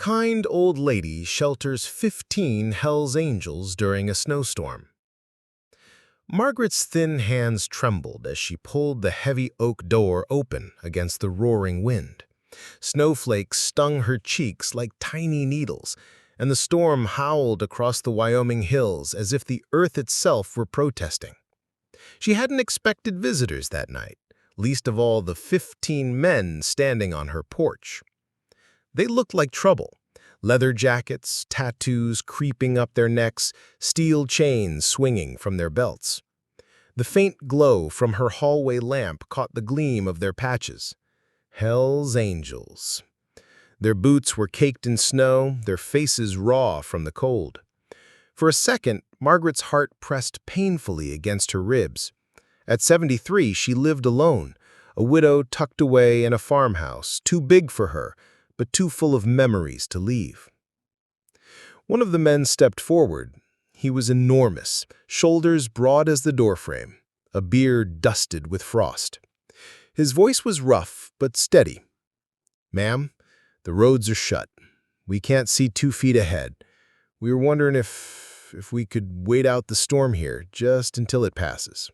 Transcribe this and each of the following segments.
kind old lady shelters 15 Hell's Angels during a snowstorm. Margaret's thin hands trembled as she pulled the heavy oak door open against the roaring wind. Snowflakes stung her cheeks like tiny needles, and the storm howled across the Wyoming hills as if the earth itself were protesting. She hadn't expected visitors that night, least of all the 15 men standing on her porch. They looked like trouble. Leather jackets, tattoos creeping up their necks, steel chains swinging from their belts. The faint glow from her hallway lamp caught the gleam of their patches. Hell's Angels. Their boots were caked in snow, their faces raw from the cold. For a second, Margaret's heart pressed painfully against her ribs. At 73, she lived alone, a widow tucked away in a farmhouse, too big for her, but too full of memories to leave. One of the men stepped forward. He was enormous, shoulders broad as the doorframe, a beard dusted with frost. His voice was rough but steady. "Ma'am, the roads are shut. We can't see 2 feet ahead. We were wondering if we could wait out the storm here, just until it passes."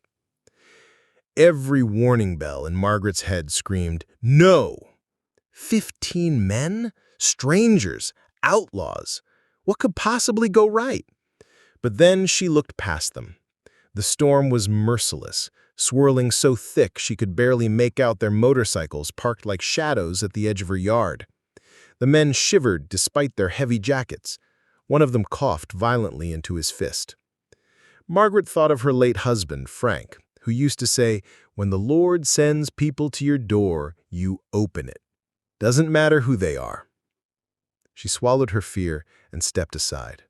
Every warning bell in Margaret's head screamed, "No!" 15 men? Strangers? Outlaws? What could possibly go right? But then she looked past them. The storm was merciless, swirling so thick she could barely make out their motorcycles parked like shadows at the edge of her yard. The men shivered despite their heavy jackets. One of them coughed violently into his fist. Margaret thought of her late husband, Frank, who used to say, "When the Lord sends people to your door, you open it. Doesn't matter who they are." She swallowed her fear and stepped aside.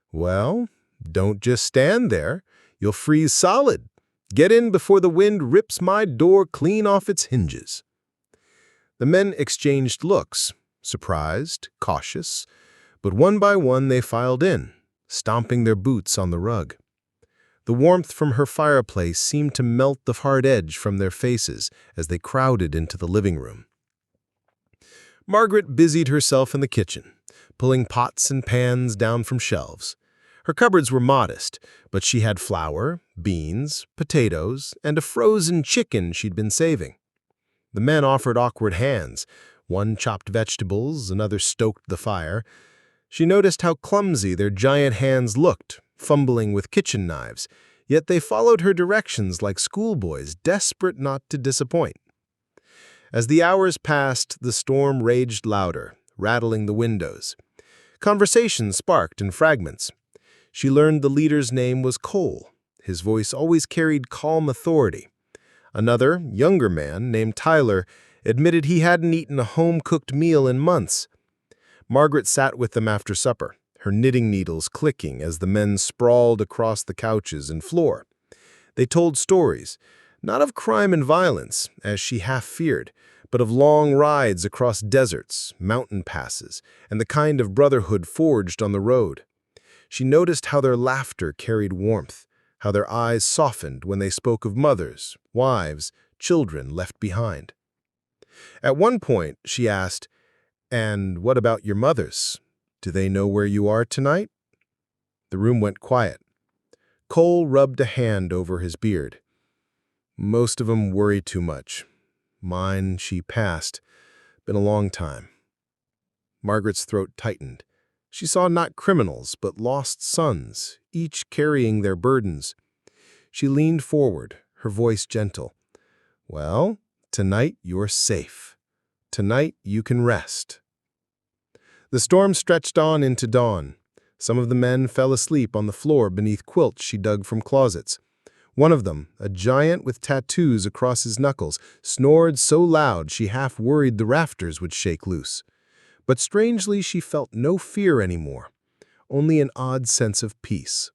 "Well, don't just stand there. You'll freeze solid. Get in before the wind rips my door clean off its hinges." The men exchanged looks, surprised, cautious, but one by one they filed in, stomping their boots on the rug. The warmth from her fireplace seemed to melt the hard edge from their faces as they crowded into the living room. Margaret busied herself in the kitchen, pulling pots and pans down from shelves. Her cupboards were modest, but she had flour, beans, potatoes, and a frozen chicken she'd been saving. The men offered awkward hands. One chopped vegetables, another stoked the fire. She noticed how clumsy their giant hands looked, fumbling with kitchen knives, yet they followed her directions like schoolboys, desperate not to disappoint. As the hours passed, the storm raged louder, rattling the windows. Conversation sparked in fragments. She learned the leader's name was Cole. His voice always carried calm authority. Another, younger man, named Tyler, admitted he hadn't eaten a home-cooked meal in months. Margaret sat with them after supper, her knitting needles clicking as the men sprawled across the couches and floor. They told stories, not of crime and violence, as she half feared, but of long rides across deserts, mountain passes, and the kind of brotherhood forged on the road. She noticed how their laughter carried warmth, how their eyes softened when they spoke of mothers, wives, children left behind. At one point, she asked, "And what about your mothers? Do they know where you are tonight?" The room went quiet. Cole rubbed a hand over his beard. "Most of them worry too much. Mine, she passed. Been a long time." Margaret's throat tightened. She saw not criminals, but lost sons, each carrying their burdens. She leaned forward, her voice gentle. "Well, tonight you're safe. Tonight you can rest." The storm stretched on into dawn. Some of the men fell asleep on the floor beneath quilts she dug from closets. One of them, a giant with tattoos across his knuckles, snored so loud she half worried the rafters would shake loose. But strangely, she felt no fear anymore, only an odd sense of peace.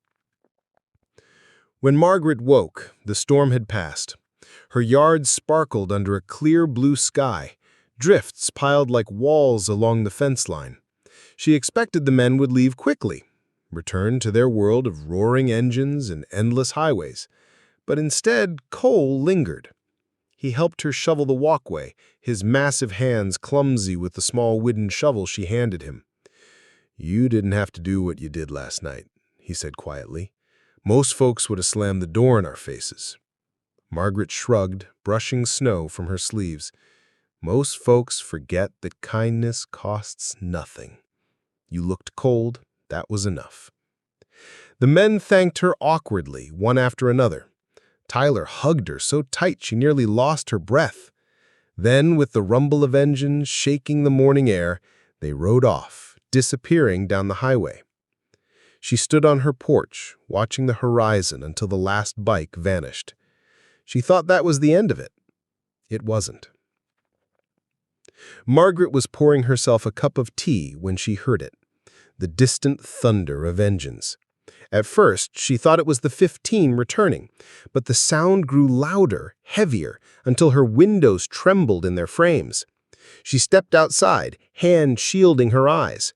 When Margaret woke, the storm had passed. Her yard sparkled under a clear blue sky, drifts piled like walls along the fence line. She expected the men would leave quickly, return to their world of roaring engines and endless highways. But instead, Cole lingered. He helped her shovel the walkway, his massive hands clumsy with the small wooden shovel she handed him. "You didn't have to do what you did last night," he said quietly. "Most folks would have slammed the door in our faces." Margaret shrugged, brushing snow from her sleeves. "Most folks forget that kindness costs nothing. You looked cold, that was enough." The men thanked her awkwardly, one after another. Tyler hugged her so tight she nearly lost her breath. Then, with the rumble of engines shaking the morning air, they rode off, disappearing down the highway. She stood on her porch, watching the horizon until the last bike vanished. She thought that was the end of it. It wasn't. Margaret was pouring herself a cup of tea when she heard it, the distant thunder of engines. At first, she thought it was the 15 returning, but the sound grew louder, heavier, until her windows trembled in their frames. She stepped outside, hand shielding her eyes.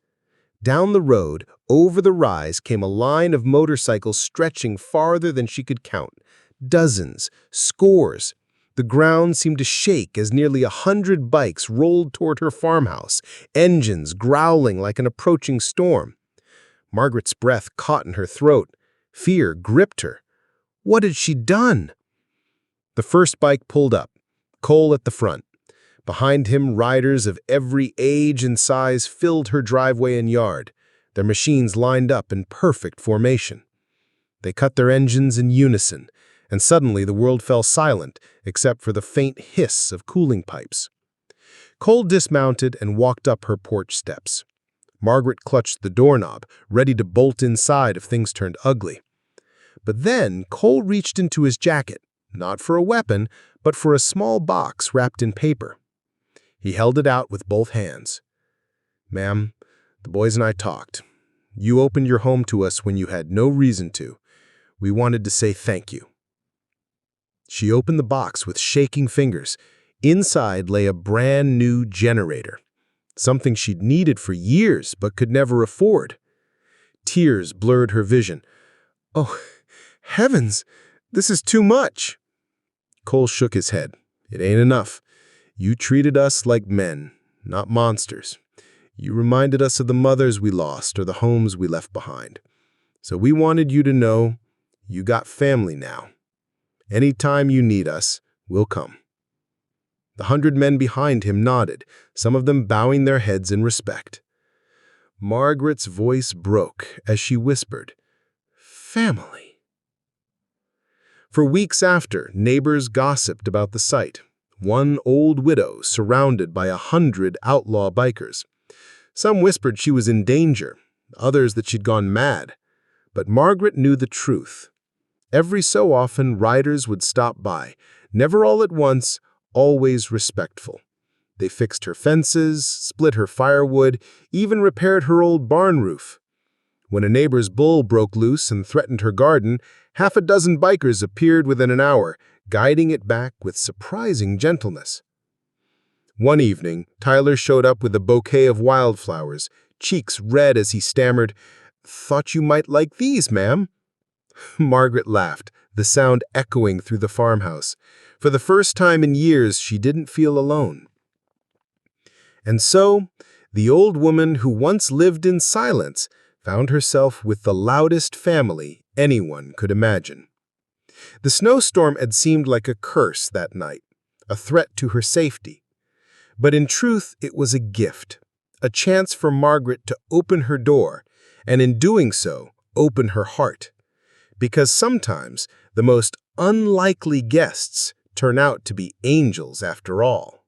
Down the road, over the rise, came a line of motorcycles stretching farther than she could count. Dozens, scores. The ground seemed to shake as nearly 100 bikes rolled toward her farmhouse, engines growling like an approaching storm. Margaret's breath caught in her throat. Fear gripped her. What had she done? The first bike pulled up, Cole at the front. Behind him, riders of every age and size filled her driveway and yard, their machines lined up in perfect formation. They cut their engines in unison, and suddenly the world fell silent except for the faint hiss of cooling pipes. Cole dismounted and walked up her porch steps. Margaret clutched the doorknob, ready to bolt inside if things turned ugly. But then Cole reached into his jacket, not for a weapon, but for a small box wrapped in paper. He held it out with both hands. "Ma'am, the boys and I talked. You opened your home to us when you had no reason to. We wanted to say thank you." She opened the box with shaking fingers. Inside lay a brand new generator, something she'd needed for years but could never afford. Tears blurred her vision. "Oh, heavens, this is too much." Cole shook his head. "It ain't enough. You treated us like men, not monsters. You reminded us of the mothers we lost or the homes we left behind. So we wanted you to know you got family now. Anytime you need us, we'll come." The 100 men behind him nodded, some of them bowing their heads in respect. Margaret's voice broke as she whispered, "Family." For weeks after, neighbors gossiped about the sight. One old widow surrounded by 100 outlaw bikers. Some whispered she was in danger, others that she'd gone mad. But Margaret knew the truth. Every so often, riders would stop by, never all at once, always respectful. They fixed her fences, split her firewood, even repaired her old barn roof. When a neighbor's bull broke loose and threatened her garden, 6 bikers appeared within an hour, guiding it back with surprising gentleness. One evening, Tyler showed up with a bouquet of wildflowers, cheeks red as he stammered, "Thought you might like these, ma'am." Margaret laughed, the sound echoing through the farmhouse. For the first time in years, she didn't feel alone. And so, the old woman who once lived in silence found herself with the loudest family anyone could imagine. The snowstorm had seemed like a curse that night, a threat to her safety. But in truth, it was a gift, a chance for Margaret to open her door, and in doing so, open her heart. Because sometimes the most unlikely guests turn out to be angels after all.